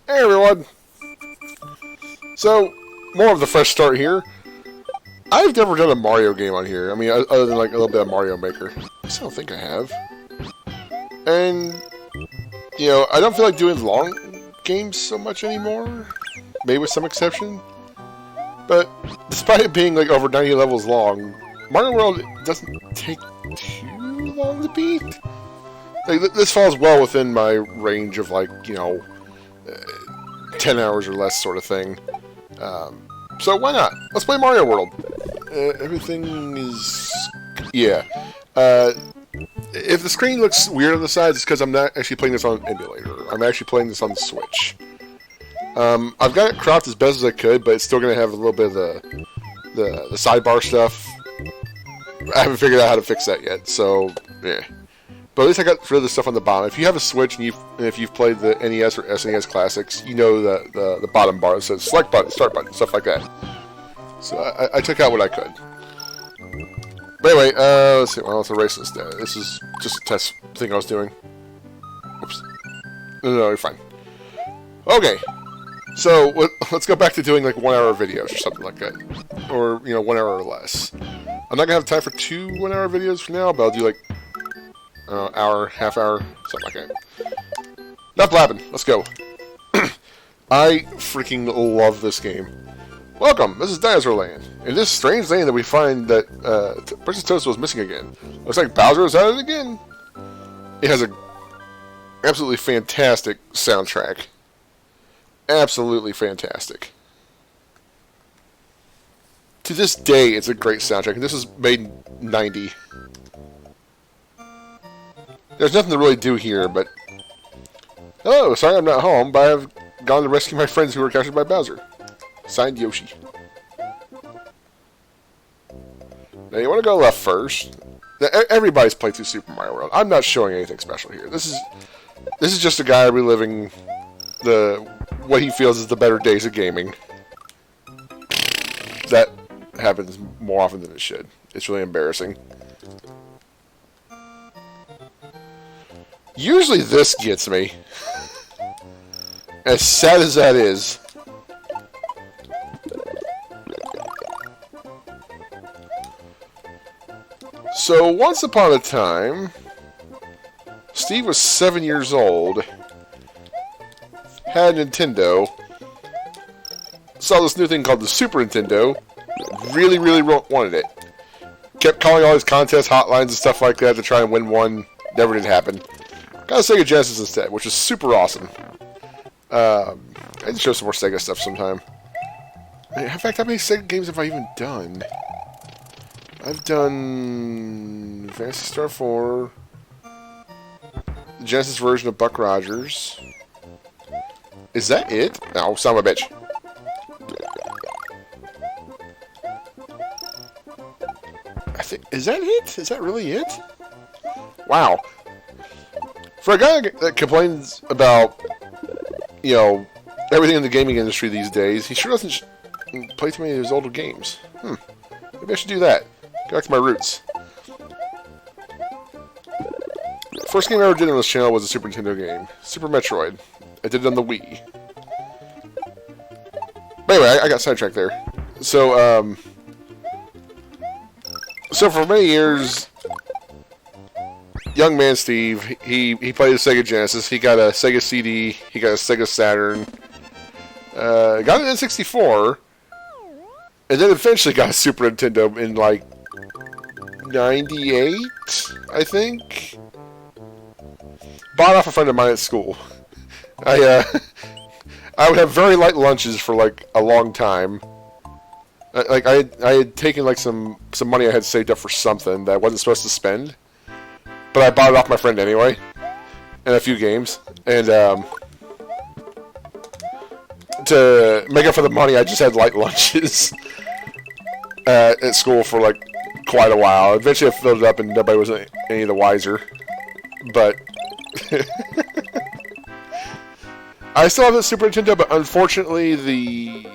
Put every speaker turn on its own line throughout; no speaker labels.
Hey everyone! So, more of the fresh start here. I've never done a Mario game on here. I mean, other than like a little bit of Mario Maker. I still don't think I have. And, you know, I don't feel like doing long games so much anymore. Maybe with some exception. But, despite it being like over 90 levels long, Mario World doesn't take too long to beat. Like, this falls well within my range of like, you know, 10 hours or less sort of thing. So why not? Let's play Mario World. Everything is... yeah. If the screen looks weird on the sides, it's because I'm not actually playing this on an emulator. I'm actually playing this on the Switch. I've got it cropped as best as I could, but it's still going to have a little bit of the sidebar stuff. I haven't figured out how to fix that yet, so yeah. But at least I got rid of the stuff on the bottom. If you have a Switch and if you've played the NES or SNES classics, you know the bottom bar that says select button, start button, stuff like that. So I took out what I could. But anyway, let's see. Well, let's erase this. This is just a test thing I was doing. Oops. No, you're fine. Okay. So let's go back to doing like 1 hour videos or something like that, or you know 1 hour or less. I'm not gonna have time for 2 1 hour videos for now, but I'll do like hour, half hour, something like that. Enough blabbing. Let's go. I freaking love this game. Welcome. This is Dinosaur Land. In this strange land that we find that Princess Toadstool is missing again. Looks like Bowser is at it again. It has a absolutely fantastic soundtrack. Absolutely fantastic. To this day, it's a great soundtrack. And this was made in '90. There's nothing to really do here, but... hello, sorry I'm not home, but I've gone to rescue my friends who were captured by Bowser. Signed, Yoshi. Now, you want to go left first. Now, everybody's played through Super Mario World. I'm not showing anything special here. This is just a guy reliving what he feels is the better days of gaming. That happens more often than it should. It's really embarrassing. Usually this gets me. As sad as that is. So, once upon a time, Steve was 7 years old, had a Nintendo, saw this new thing called the Super Nintendo, really, really wanted it. Kept calling all these contest hotlines and stuff like that to try and win one. Never did happen. Got a Sega Genesis instead, which is super awesome. I need to show some more Sega stuff sometime. In fact, how many Sega games have I even done? I've done Phantasy Star 4, the Genesis version of Buck Rogers. Is that it? No, son of a bitch. Is that it? Is that really it? Wow. For a guy that complains about, you know, everything in the gaming industry these days, he sure doesn't play too many of his older games. Maybe I should do that. Go back to my roots. First game I ever did on this channel was a Super Nintendo game. Super Metroid. I did it on the Wii. But anyway, I got sidetracked there. So for many years, young man Steve, he played a Sega Genesis, he got a Sega CD, he got a Sega Saturn, got an N64, and then eventually got a Super Nintendo in like 98, I think. Bought off a friend of mine at school. I would have very light lunches for like a long time. Like I had taken like some money I had saved up for something that I wasn't supposed to spend, but I bought it off my friend anyway, and a few games, and to make up for the money, I just had light lunches at school for like quite a while. Eventually, I filled it up, and nobody was any the wiser. But I still have the Super Nintendo, but unfortunately, the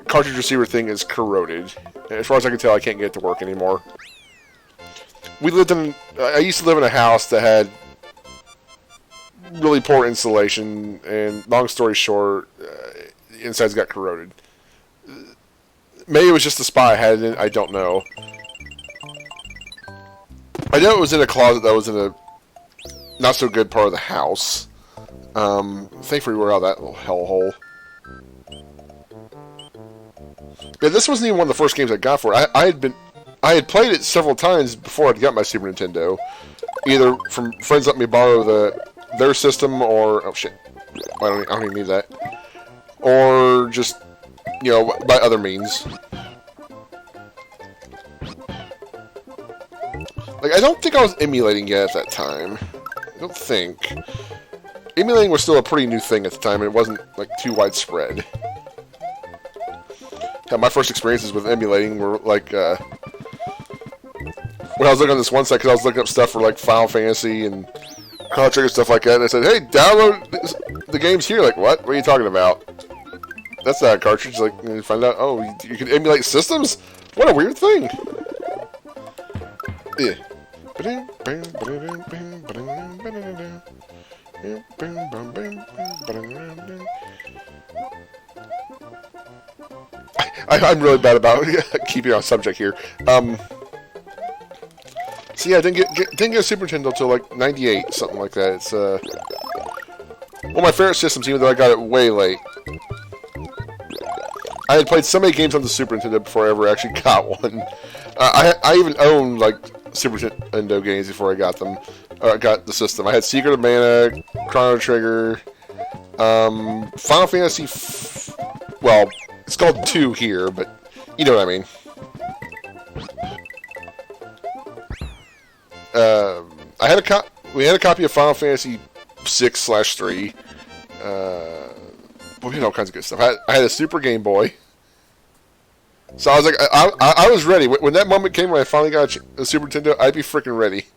cartridge receiver thing is corroded. As far as I can tell, I can't get it to work anymore. I used to live in a house that had really poor insulation, and long story short, the insides got corroded. Maybe it was just the spot I had it in, I don't know. I know it was in a closet that was in a not so good part of the house. Thankfully we're out of that little hellhole. Yeah, this wasn't even one of the first games I got for it. I had played it several times before I'd got my Super Nintendo. Either from friends let me borrow their system, or oh shit, I don't even need that. Or just, you know, by other means. Like, I don't think I was emulating yet at that time. I don't think. Emulating was still a pretty new thing at the time, and it wasn't, like, too widespread. Yeah, my first experiences with emulating were, like, when I was looking on this one site, because I was looking up stuff for, like, Final Fantasy and Chrono Trigger, stuff like that, and I said, hey, download the games here. Like, what? What are you talking about? That's not a cartridge. Like, you find out, oh, you can emulate systems? What a weird thing. Yeah. I'm really bad about keeping on subject here. So yeah, I didn't get a Super Nintendo until like '98, something like that. It's one of my favorite systems, even though I got it way late. I had played so many games on the Super Nintendo before I ever actually got one. I even owned like Super Nintendo games before I got them. Got the system. I had Secret of Mana, Chrono Trigger, Final Fantasy. Well, it's called 2 here, but you know what I mean. We had a copy of Final Fantasy 6/3. We had all kinds of good stuff. I had a Super Game Boy. So I was like, I was ready. When that moment came when I finally got a Super Nintendo, I'd be freaking ready.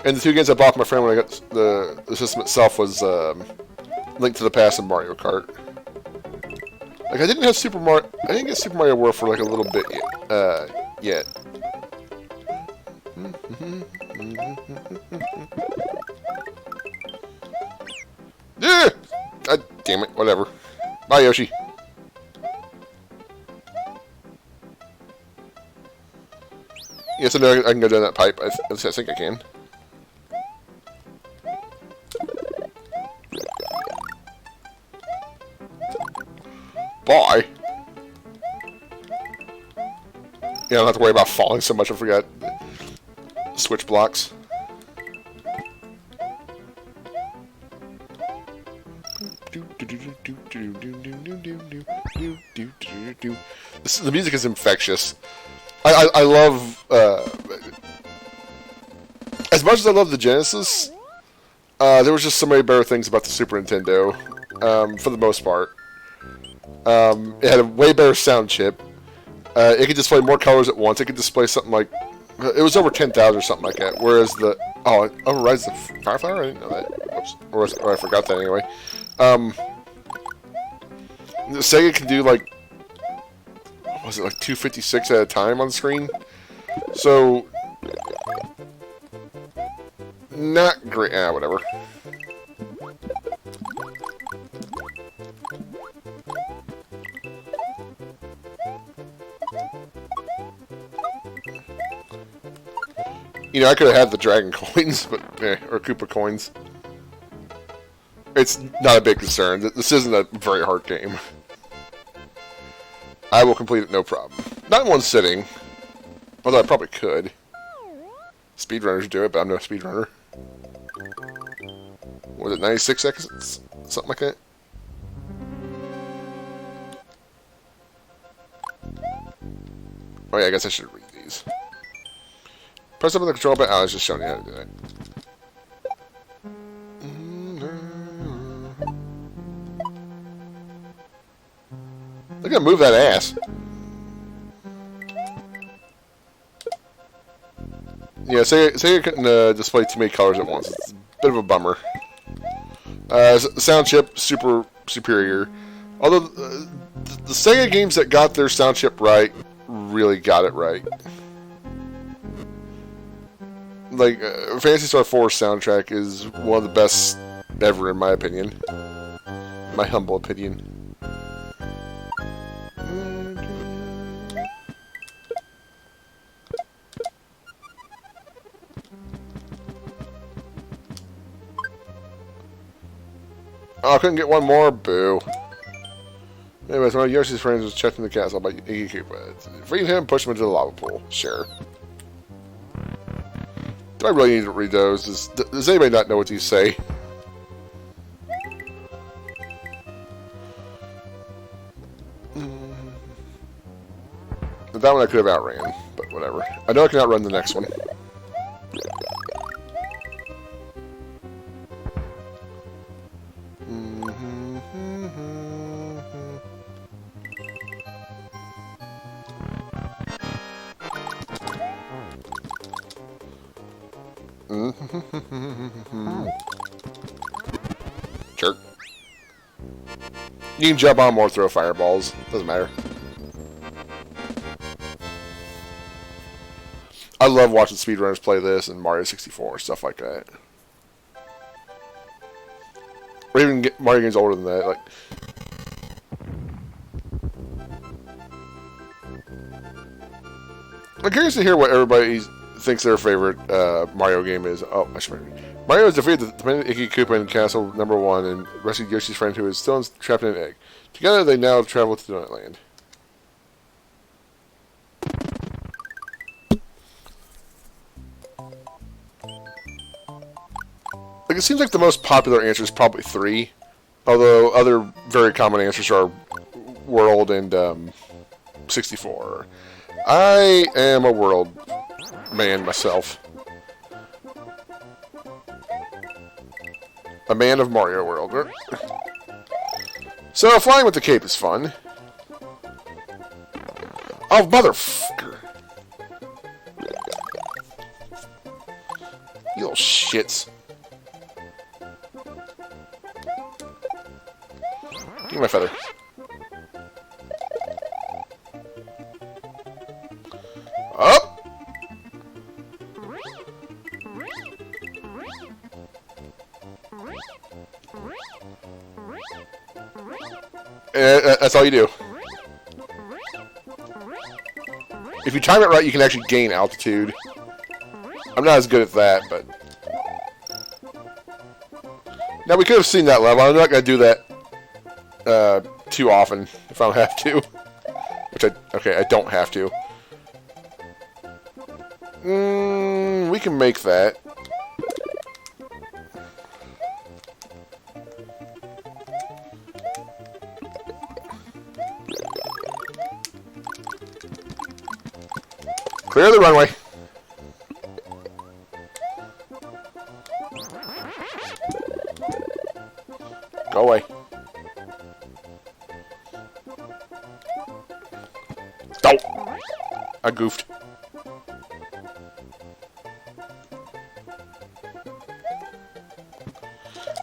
And the 2 games I bought my friend when I got the system itself was Link to the Past and Mario Kart. Like, I didn't get Super Mario World for like a little bit yet. Yeah! God damn it, whatever. Bye, Yoshi. Yes, I know I can go down that pipe. I think I can. Bye. Yeah, I don't have to worry about falling so much. I forgot switch blocks. The music is infectious. I love, as much as I love the Genesis, there was just so many better things about the Super Nintendo, for the most part. It had a way better sound chip. It could display more colors at once. It could display something like, it was over 10,000 or something like that, whereas it overrides the Fireflower? I didn't know that. Whoops. Or I forgot that anyway. The Sega can do like, what was it, like 256 at a time on the screen? So, not great. Whatever. You know, I could have had the Dragon coins, but or Koopa coins. It's not a big concern. This isn't a very hard game. I will complete it no problem. Not in one sitting, although I probably could. Speedrunners do it, but I'm no speedrunner. Was it 96 seconds? Something like that? Oh yeah, I guess I should read these. Press up on the control button. I was just showing you how to do that. Look at him move that ass. Yeah, say you couldn't display too many colors at once. It's a bit of a bummer. Sound chip, super superior. Although, the Sega games that got their sound chip right really got it right. Like, Phantasy Star 4 soundtrack is one of the best ever, in my opinion. My humble opinion. Oh, I couldn't get one more? Boo. Anyways, one of Yoshi's friends was checked in the castle by Iggy Koopa. Freed him and pushed him into the lava pool. Sure. Do I really need to read those? Does anybody not know what these say? That one I could have outran, but whatever. I know I can outrun the next one. Jerk. You can jump on them or throw fireballs. Doesn't matter. I love watching speedrunners play this and Mario 64, stuff like that. Or even get Mario games older than that. Like, I'm curious to hear what everybody thinks their favorite Mario game is. Oh, I should remember. Mario has defeated the dependent Iggy Koopa in Castle Number 1 and rescued Yoshi's friend who is still trapped in an egg. Together, they now travel to Donut Land. Like, it seems like the most popular answer is probably 3. Although other very common answers are World and 64. I am a World man myself. A man of Mario World. So, flying with the cape is fun. Oh, motherfucker. You little shits. Give me my feather. Up! That's all you do. If you time it right, you can actually gain altitude. I'm not as good at that, but... Now, we could have seen that level. I'm not going to do that too often, if I don't have to. Which okay, I don't have to. We can make that. Clear the runway. Go away. Don't. I goofed.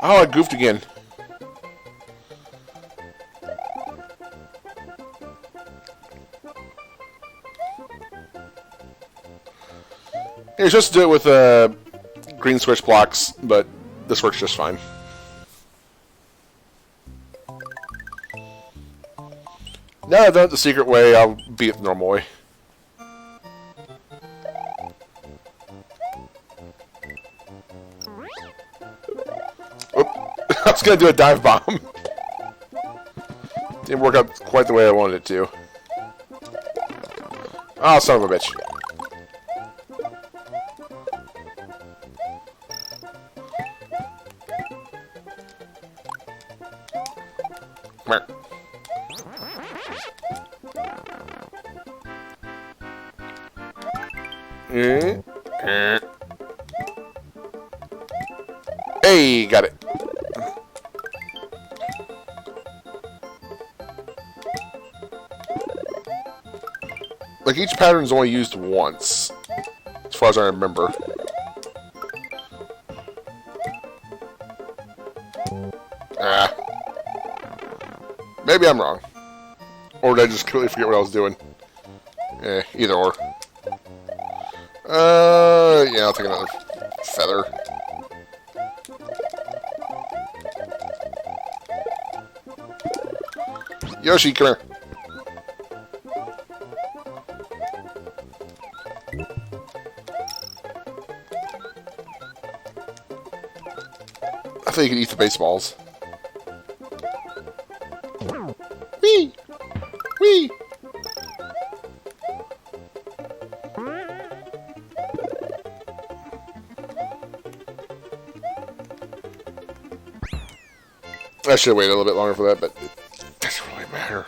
Oh, I goofed again. You're supposed to do it with green switch blocks, but this works just fine. Now I've done it the secret way, I'll beat it the normal way. Oop. I was going to do a dive bomb. Didn't work out quite the way I wanted it to. Oh, son of a bitch. Hey, got it. Like, each pattern is only used once, as far as I remember. Ah. Maybe I'm wrong. Or did I just completely forget what I was doing? Either or. Yeah, I'll take another feather. Yoshi, come here. I think you can eat the baseballs. Whee! Whee! I should have waited a little bit longer for that, but it doesn't really matter.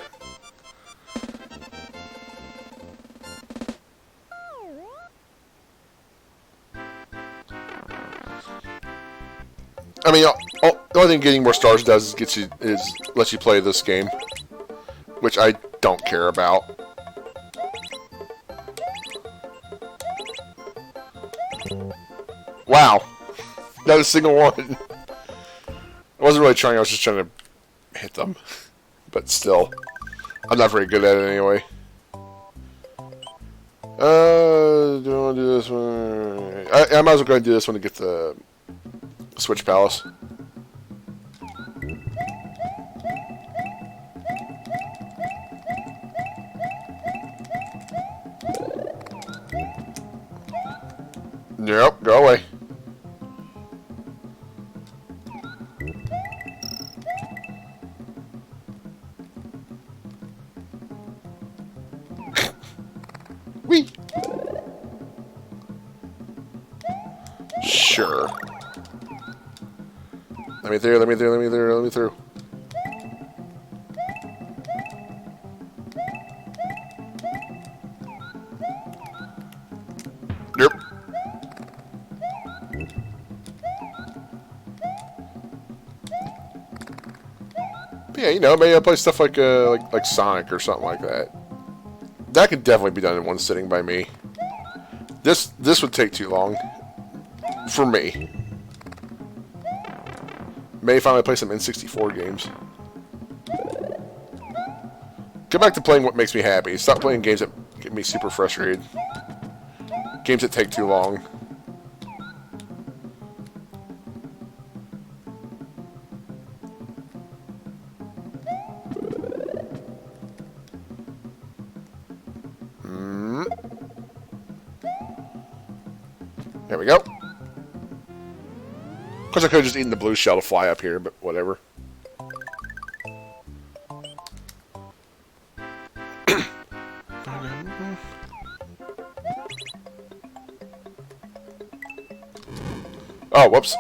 I mean, the only thing getting more stars does is lets you play this game, which I don't care about. Wow, not a single one. I wasn't really trying, I was just trying to hit them. But still, I'm not very good at it anyway. Do I want to do this one? I might as well go and do this one to get the Switch Palace. Nope, go away. Whee! Sure. Let me through, let me through, let me through, let me through. Nope. But yeah, you know, maybe I'll play stuff like Sonic or something like that. That could definitely be done in one sitting by me. This would take too long. For me. May finally play some N64 games. Get back to playing what makes me happy. Stop playing games that get me super frustrated. Games that take too long. There we go. Of course, I could have just eaten the blue shell to fly up here, but whatever. Oh, whoops.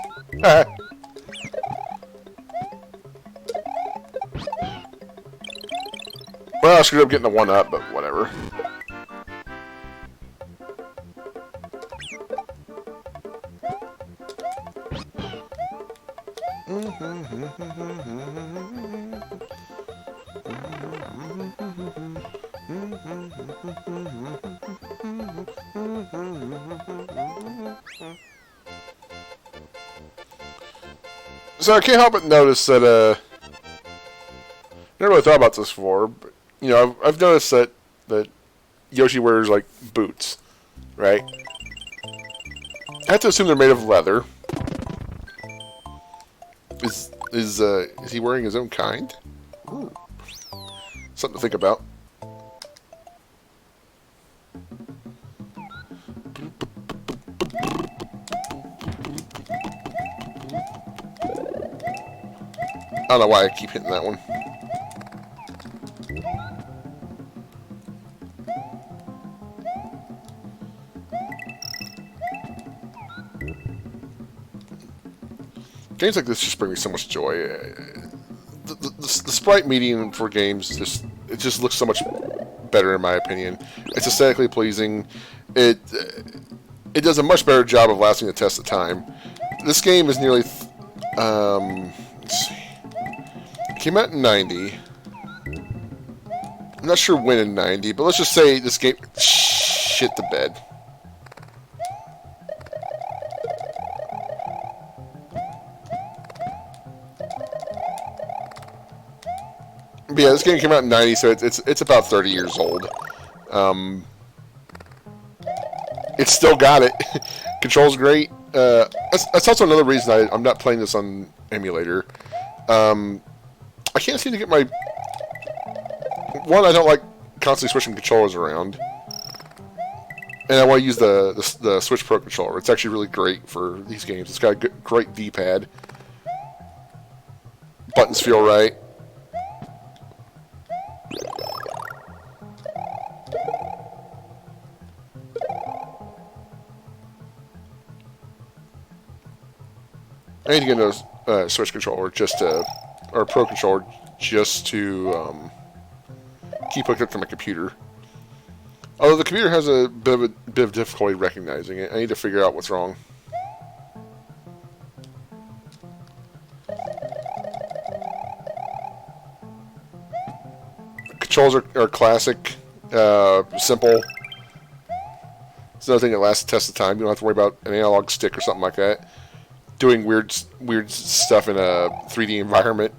Well, I screwed up getting the one up, but whatever. So I can't help but notice that, never really thought about this before, but, you know, I've noticed that Yoshi wears, like, boots, right? I have to assume they're made of leather. Is he wearing his own kind? Ooh. Something to think about. I don't know why I keep hitting that one. Games like this just bring me so much joy. The sprite medium for games it just looks so much better in my opinion. It's aesthetically pleasing. It does a much better job of lasting the test of time. This game is nearly let's see. It came out in 90. I'm not sure when in 90, but let's just say this game shit the bed. But yeah, this game came out in 90, so it's about 30 years old. It's still got it. Controls great. That's also another reason I'm not playing this on emulator. I can't seem to get my One, I don't like constantly switching controllers around. And I want to use the Switch Pro controller. It's actually really great for these games. It's got a good, great D-pad. Buttons feel right. I need to get a Switch controller just to, or a Pro controller just to keep hooked up to my computer. Although the computer has a bit of difficulty recognizing it, I need to figure out what's wrong. Controls are classic, simple. It's another thing that lasts the test of time. You don't have to worry about an analog stick or something like that. Doing weird stuff in a 3D environment.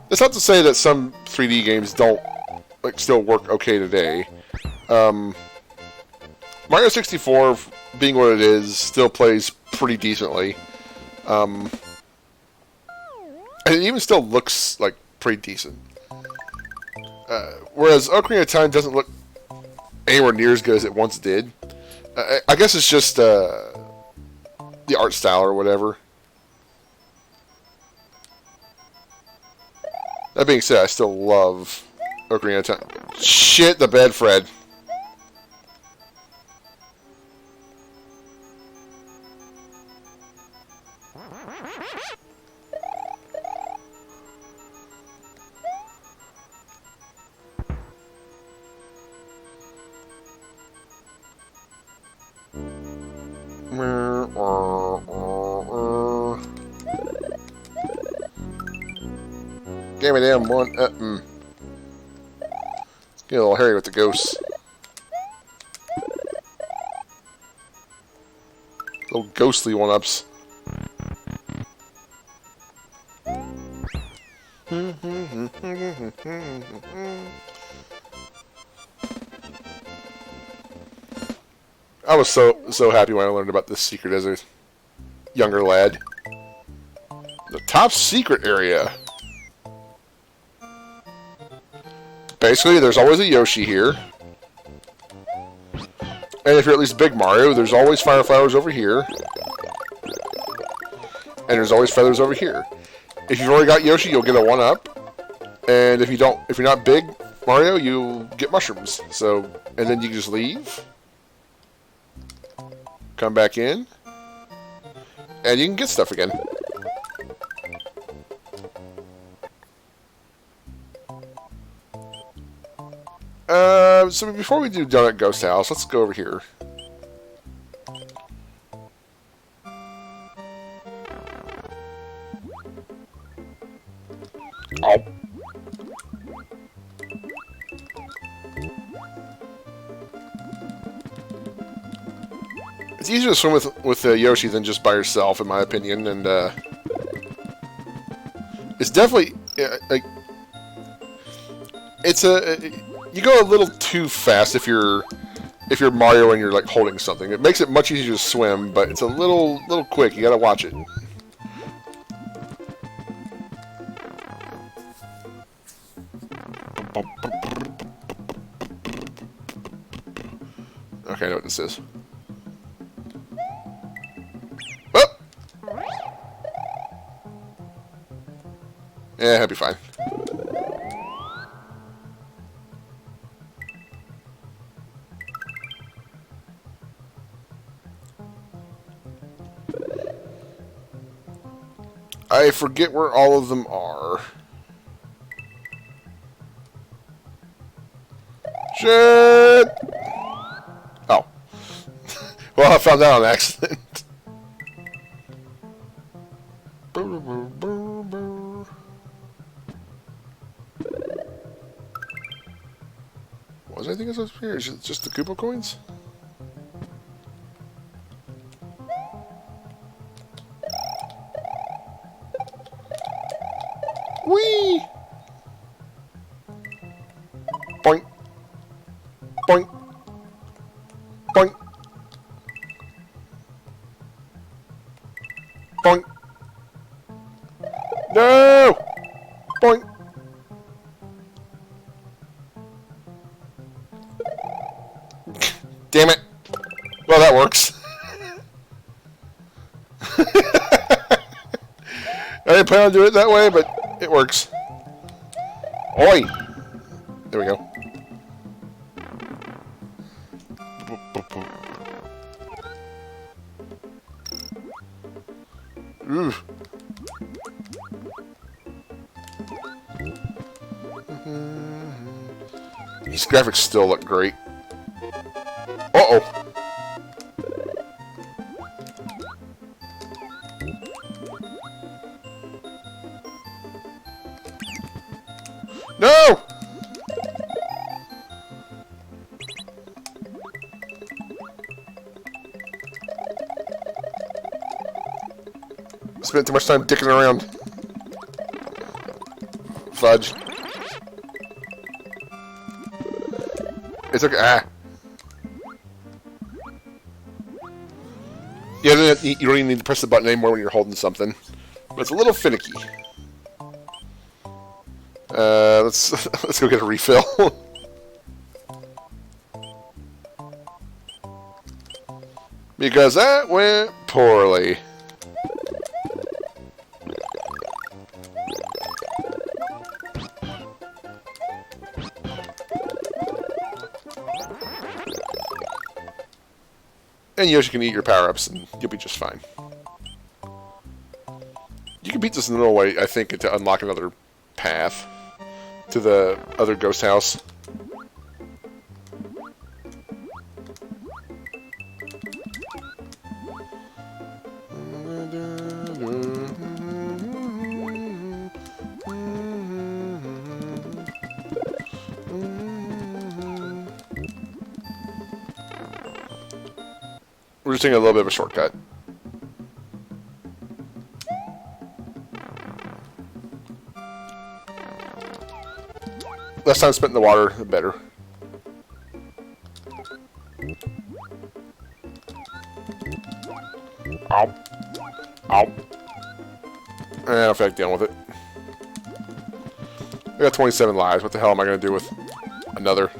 That's not to say that some 3D games don't still work okay today. Mario 64, being what it is, still plays pretty decently. And it even still looks like pretty decent. Whereas Ocarina of Time doesn't look anywhere near as good as it once did. I guess it's just the art style or whatever. That being said, I still love Ocarina of Time. Shit the bed, Fred. Give me damn one. Get a little hairy with the ghosts. Little ghostly one-ups. I was so happy when I learned about this secret as a younger lad. The top secret area. Basically, there's always a Yoshi here. And if you're at least Big Mario, there's always fire flowers over here. And there's always feathers over here. If you've already got Yoshi, you'll get a 1-up. And if you're not Big Mario, you'll get mushrooms. So, and then you can just leave. Come back in. And you can get stuff again. So before we do Donut Ghost House, let's go over here. Oh. It's easier to swim with Yoshi than just by yourself, in my opinion, and it's definitely like it's you go a little too fast if you're Mario and you're like holding something. It makes it much easier to swim, but it's a little quick. You gotta watch it. Okay, I know what this is. Oh! Yeah, that'll be fine. I forget where all of them are. Shit! Oh. Well, I found that on accident. Was I thinking up here? Is it just the Koopa coins? Whee! Boink. Boink. Boink. Boink. No! Boink. I didn't plan on doing it that way, but it works. Oi! There we go. Ooh. These graphics still look great. Uh-oh. No! Spent too much time dicking around. Fudge. It's okay. Ah. Yeah, you don't even need to press the button anymore when you're holding something. But it's a little finicky. Let's go get a refill. Because that went poorly. And Yoshi can eat your power-ups, and you'll be just fine. You can beat this in another way, I think, to unlock another path to the other ghost house. We're just taking a little bit of a shortcut. Less time spent in the water, the better. Ow. Ow. I don't feel like dealing with it. I got 27 lives. What the hell am I going to do with another?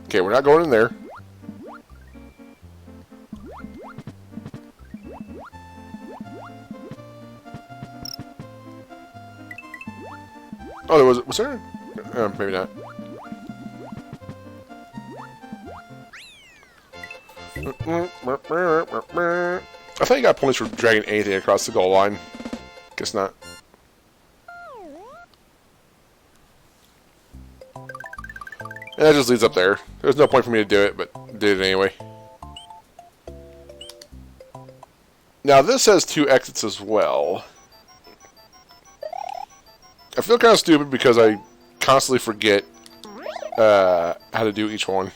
Okay, we're not going in there. Oh, there was there? Maybe not. I thought you got points for dragging anything across the goal line. Guess not. And that just leads up there. There's no point for me to do it, but did it anyway. Now this has 2 exits as well. I feel kind of stupid because I constantly forget how to do each one.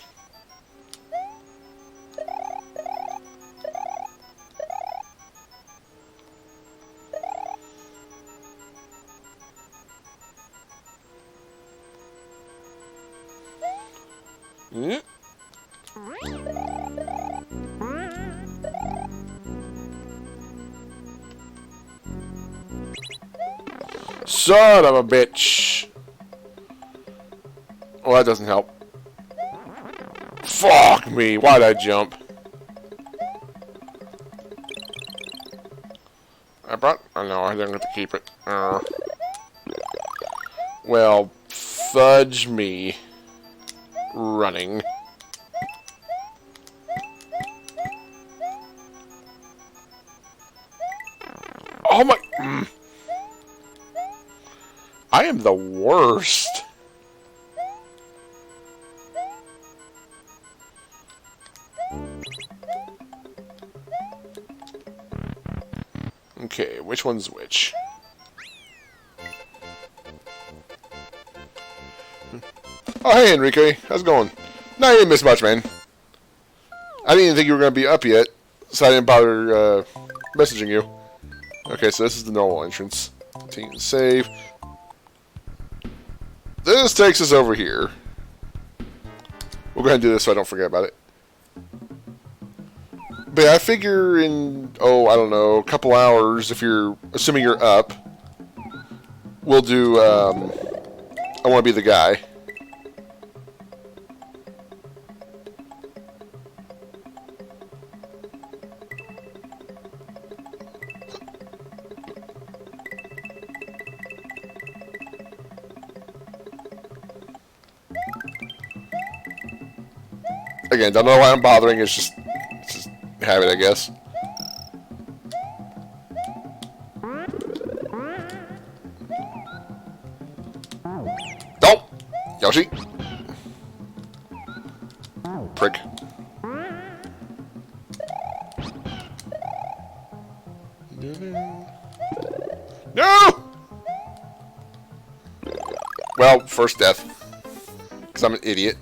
Mm. Son of a bitch. Well, that doesn't help. Fuck me. Why'd I jump? I know, I didn't have to keep it. Well, fudge me. Running. Oh my... I am the worst. Okay, which one's which? Oh, hey, Enrique. How's it going? No, you didn't miss much, man. I didn't even think you were going to be up yet, so I didn't bother messaging you. Okay, so this is the normal entrance. Continue to save. This takes us over here. We'll go ahead and do this so I don't forget about it. But I figure in, I don't know, a couple hours, if you're, assuming you're up, we'll do, I Want to Be the Guy. Again, don't know why I'm bothering, it's just habit, I guess. Oh! Yoshi! Prick. No! Well, first death. Because I'm an idiot.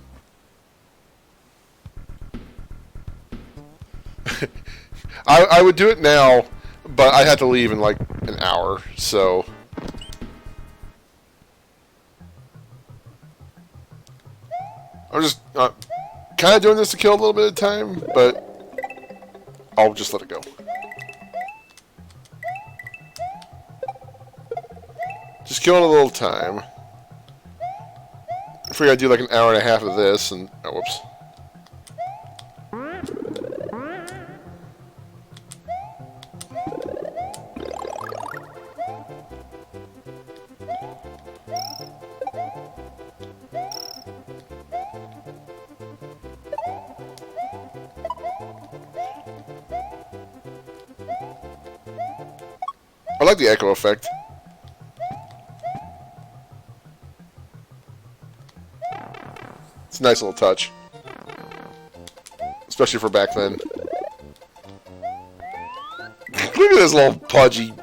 I would do it now, but I'd have to leave in like an hour, so... I'm just kind of doing this to kill a little bit of time, but I'll just let it go. Just killing a little time. I figure I'd do like an hour and a half of this, and... Oh, whoops. I like the echo effect. It's a nice little touch. Especially for back then. Look at this little pudgy.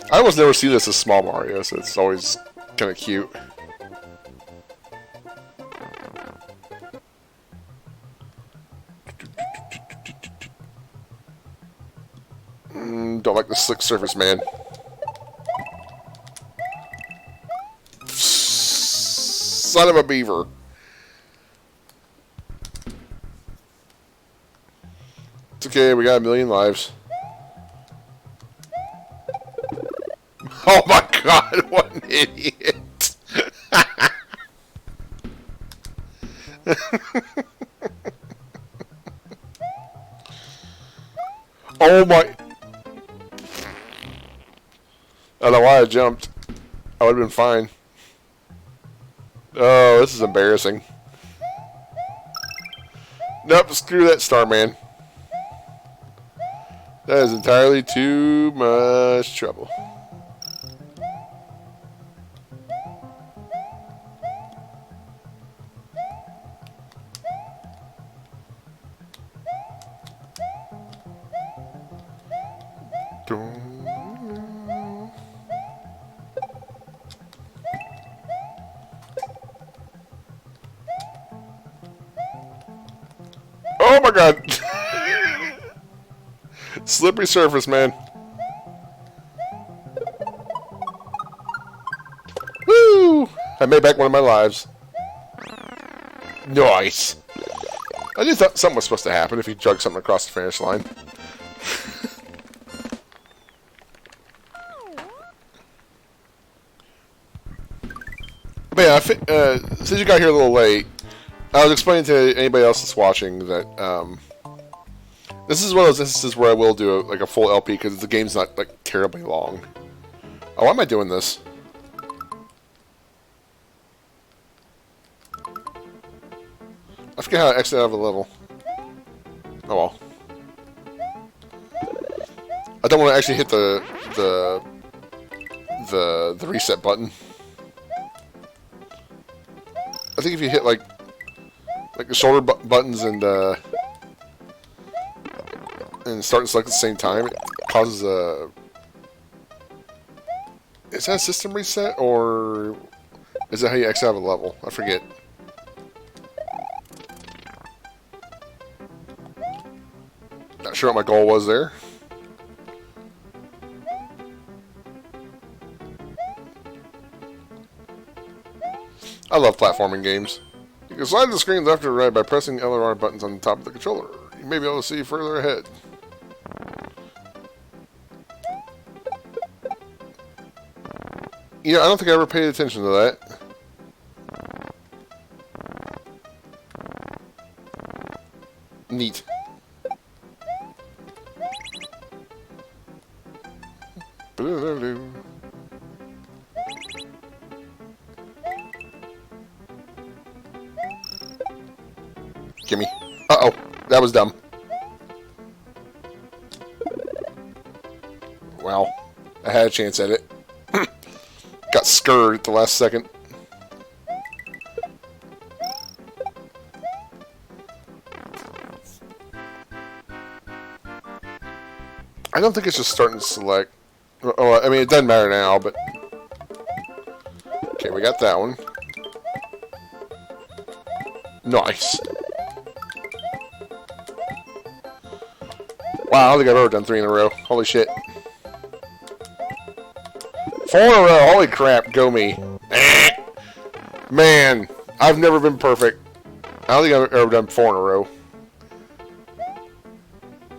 I almost never see this as small Mario, so it's always kind of cute. Don't like the slick surface, man. Son of a beaver. It's okay, we got 1,000,000 lives. Oh my god, what an idiot. Oh my... I don't know why I jumped. I would have been fine. Oh, this is embarrassing. Nope, screw that Starman. That is entirely too much trouble. Oh my god! Slippery surface, man. Woo! I made back one of my lives. Nice! I just thought something was supposed to happen if you jug something across the finish line. But yeah, since you got here a little late, I was explaining to anybody else that's watching that this is one of those instances where I will do like a full LP because the game's not like terribly long. Oh, why am I doing this? I forget how to exit out of a level. Oh well. I don't want to actually hit the reset button. I think if you hit like the shoulder buttons and start and select at the same time, it causes a... Is that a system reset, or is that how you exit out of a level? I forget. Not sure what my goal was there. I love platforming games. You can slide the screen left or right by pressing L or R buttons on the top of the controller. You may be able to see further ahead. Yeah, I don't think I ever paid attention to that. Neat. Gimme. Uh-oh. That was dumb. Well, I had a chance at it. Got scurred at the last second. I don't think it's just starting to select. Oh, I mean, it doesn't matter now, but... Okay, we got that one. Nice. Wow, I don't think I've ever done 3 in a row. Holy shit. 4 in a row, holy crap, go me. Man, I've never been perfect. I don't think I've ever done 4 in a row.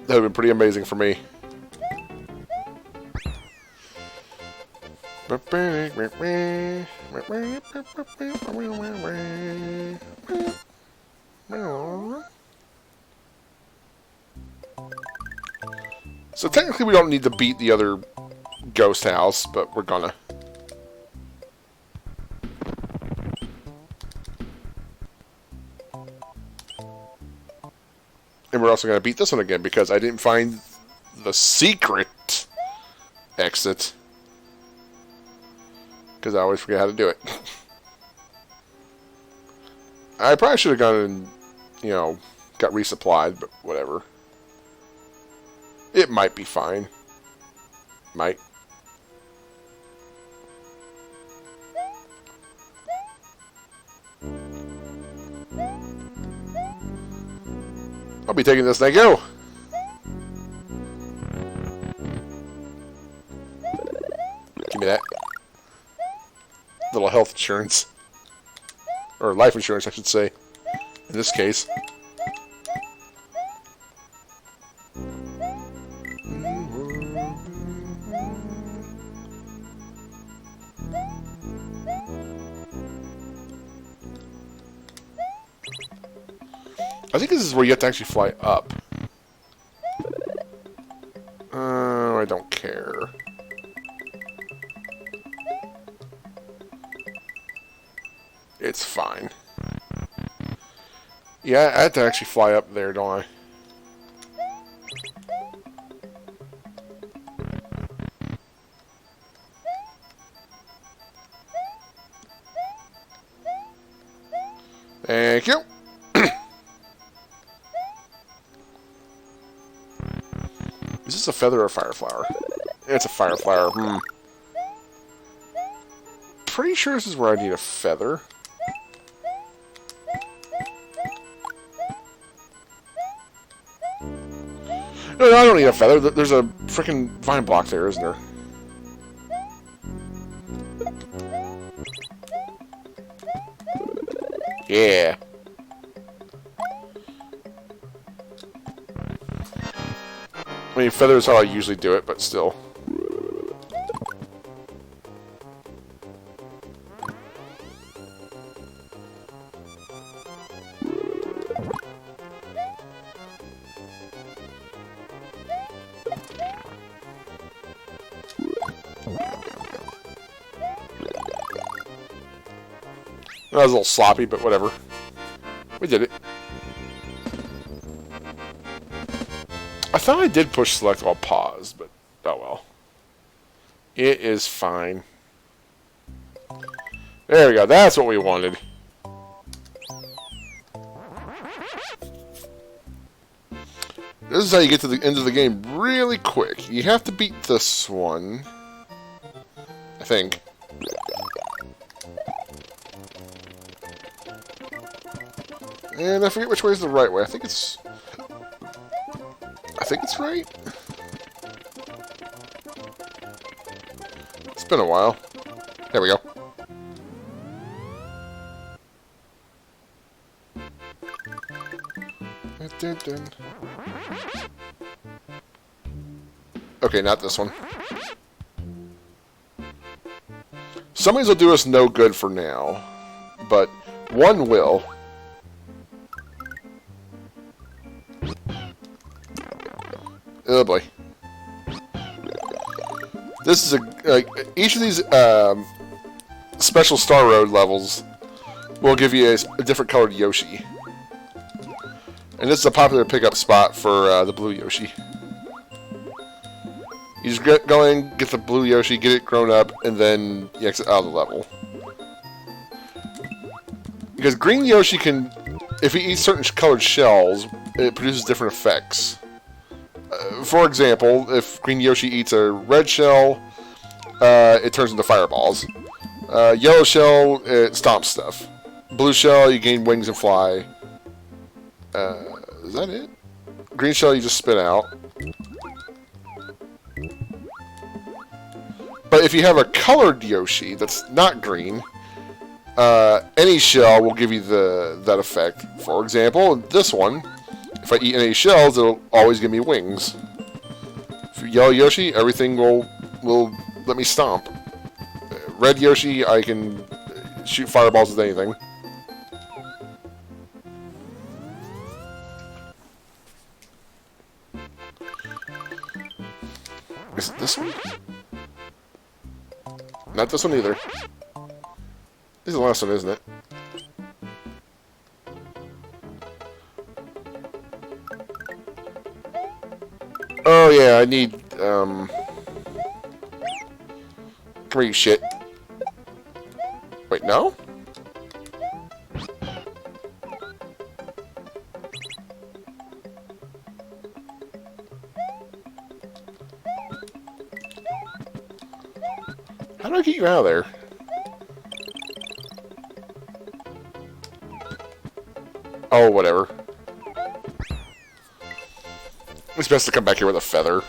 That would have been pretty amazing for me. So technically we don't need to beat the other ghost house, but we're gonna. And we're also gonna beat this one again because I didn't find the secret exit. Because I always forget how to do it. I probably should have gone and, you know, got resupplied, but whatever. It might be fine. Might. I'll be taking this thing. Go! Give me that. Little health insurance. Or life insurance, I should say. In this case. I think this is where you have to actually fly up. I don't care. It's fine. Yeah, I have to actually fly up there, don't I? Thank you. Is this a feather or a fire flower? It's a fire flower. Pretty sure this is where I need a feather. No, I don't need a feather. There's a freaking vine block there, isn't there? Yeah. I mean, feather is how I usually do it, but still. That was a little sloppy, but whatever. We did it. I thought I did push select while pause, but oh well. It is fine. There we go. That's what we wanted. This is how you get to the end of the game really quick. You have to beat this one. I think. And I forget which way is the right way. I think it's right. It's been a while. There we go. Okay, not this one. Some of these will do us no good for now, but one will. Oh boy. This is like each of these special Star Road levels will give you a different colored Yoshi. And this is a popular pickup spot for the blue Yoshi. You just go in, get the blue Yoshi, get it grown up, and then you exit out of the level. Because green Yoshi can, if he eats certain colored shells, it produces different effects. For example, if green Yoshi eats a red shell, it turns into fireballs. Yellow shell, it stomps stuff. Blue shell, you gain wings and fly. Is that it? Green shell, you just spin out. But if you have a colored Yoshi that's not green, any shell will give you that effect. For example, this one, if I eat any shells, it'll always give me wings. If you're yellow Yoshi, everything will let me stomp. Red Yoshi, I can shoot fireballs with anything. Is it this one? Not this one either. This is the last one, isn't it? Oh yeah, I need, come here, you shit. Wait, no? How do I get you out of there? Oh, whatever. It's best to come back here with a feather.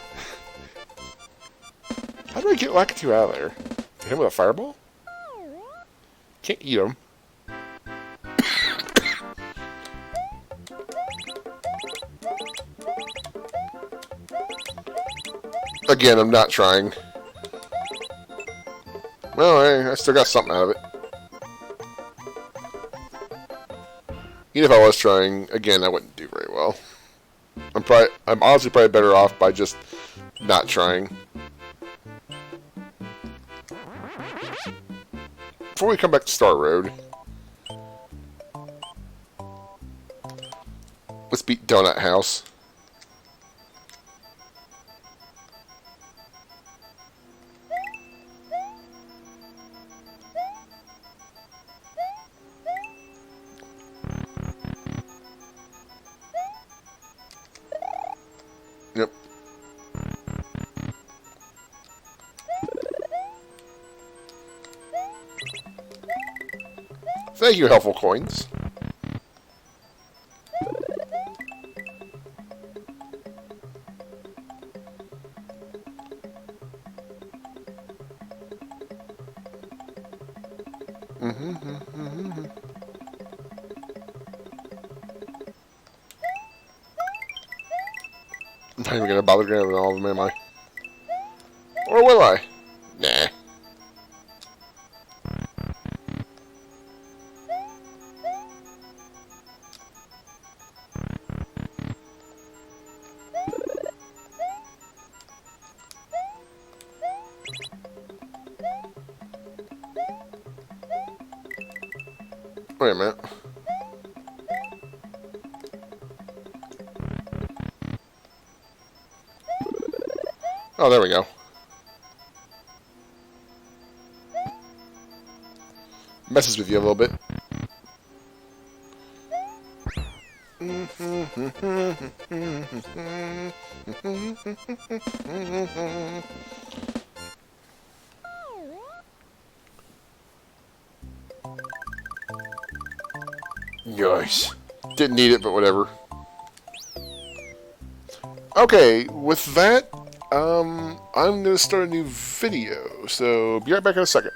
How do I get Lakitu out of there? Hit him with a fireball? Can't eat him. Again, I'm not trying. Well, I still got something out of it. Even if I was trying, again, I wouldn't do very well. I'm honestly probably better off by just not trying. Before we come back to Star Road, let's beat Donut House. Yep. Thank you, helpful coins. I'm not even gonna bother grabbing all of them, am I? Or will I? Nah. Wait a minute. Oh, there we go. Messes with you a little bit. Yikes. Didn't need it, but whatever. Okay, with that, I'm going to start a new video, so be right back in a second.